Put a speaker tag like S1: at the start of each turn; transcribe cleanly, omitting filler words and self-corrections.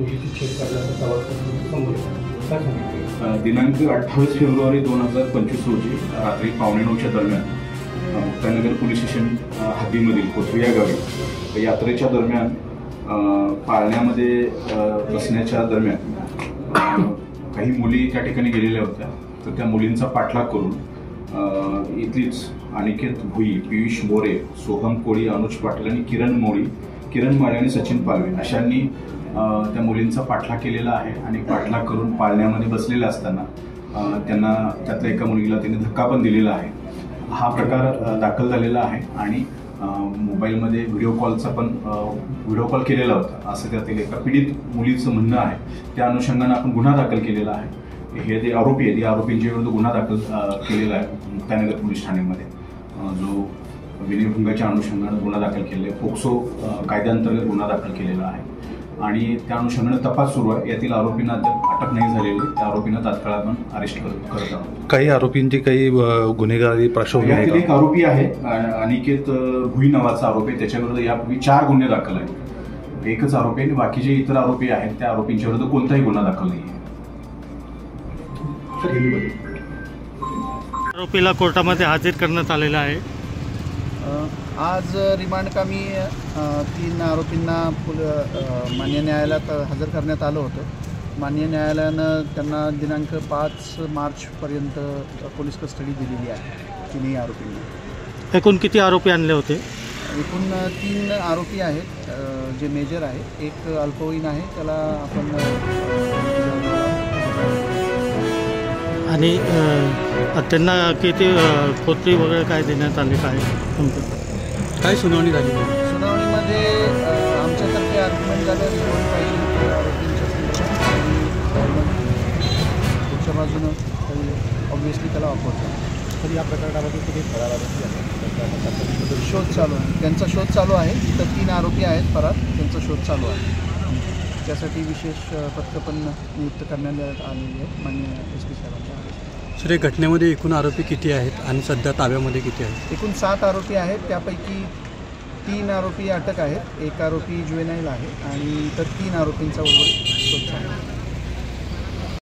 S1: मुलीची छेड काढल्याचा दावा समोर येतो, काय सांगितलं?
S2: दिनांक 28 फेब्रुवारी 2025 रोजी रात्री 9:15च्या दरम्यान मुक्ताईनगर पोलीस स्टेशन हद्दीमधील कोथरी या गावी यात्रेच्या दरम्यान पाळण्यामध्ये बसण्याच्या दरम्यान काही मुली त्या ठिकाणी गेलेल्या होत्या. तर त्या मुलींचा पाठलाग करून इथलीच अनिकेत भुई, पियुष मोरे, सोहम कोळी, अनुज पाटील आणि किरण माळे आणि सचिन पालवे अशांनी त्या मुलींचा पाठलाग केलेला आहे. आणि पाठलाग करून पाळण्यामध्ये बसलेले असताना त्यांना त्यातल्या एका मुलीला त्यांनी धक्का पण दिलेला आहे. हा प्रकार दाखल झालेला आहे आणि मोबाईलमध्ये व्हिडिओ कॉल केलेला होता असं त्यातील एका पीडित मुलीचं म्हणणं आहे. त्या अनुषंगानं आपण गुन्हा दाखल केलेला आहे. हे जे आरोपी आहेत या आरोपींच्या विरुद्ध गुन्हा दाखल केलेला आहे मुक्ताईनगर पोलीस ठाण्यामध्ये, जो विनयभंगाच्या अनुषंगानं गुन्हा दाखल केलेला आहे. पोक्सो कायद्याअंतर्गत गुन्हा दाखल केलेला आहे आणि त्या अनुषंगानं तपास सुरू आहे. यातील आरोपींना अटक नाही झालेली, त्या आरोपींना तात्काळ आपण अरेस्ट करत आहोत.
S3: काही आरोपींची काही गुन्हेगारी पार्श्वभूमी
S2: यातील एक आरोपी आहे अनिकेत भुई नावाचा आरोपी, त्याच्याविरुद्ध यापूर्वी 4 गुन्हे दाखल आहेत. एकच आरोपी आणि बाकीचे इतर आरोपी आहेत त्या आरोपींच्या विरुद्ध कोणताही गुन्हा दाखल नाही आहे.
S4: आरोपीला कोर्टामध्ये हजर करण्यात आलेला आहे.
S5: आज रिमांडकामी 3 आरोपींना मान्य न्यायालयात हजर करण्यात आलं होतं. मान्य न्यायालयानं त्यांना दिनांक 5 मार्चपर्यंत पोलीस कस्टडी दिलेली आहे 3 आरोपींना.
S4: एकूण किती आरोपी आणले होते?
S5: एकूण 3 आरोपी आहेत जे मेजर आहे. एक अल्पवयीन आहे, त्याला आपण
S4: आणि त्यांना किती कोठडी वगैरे काय देण्यात आले, काय सुनावणी झाली?
S5: सुनावणीमध्ये आमच्यातर्फे आर्ग्युमेंट झालं काही आरोपींच्या संदर्भात, पुढच्या बाजूनं ऑब्व्हियसली त्याला ऑफर झाला.
S1: तर या प्रकरणामध्ये किती फरार
S5: शोध चालू आहे, त्यांचा शोध चालू आहे. तर 3 आरोपी आहेत फरार, त्यांचा शोध चालू आहे. त्यासाठी विशेष पथकं पण नियुक्त करण्यात आलेली आहेत माननीय SP साहेबांच्या आदेशाने.
S6: सर, या घटनेमध्ये एकूण आरोपी किती आहेत आणि सध्या ताब्यामध्ये किती आहेत?
S5: एकूण 7 आरोपी आहेत, त्यापैकी 3 आरोपी अटक आहेत, 1 आरोपी ज्युवेनाईल आहे आणि इतर 3 आरोपींचा शोध चालू आहे.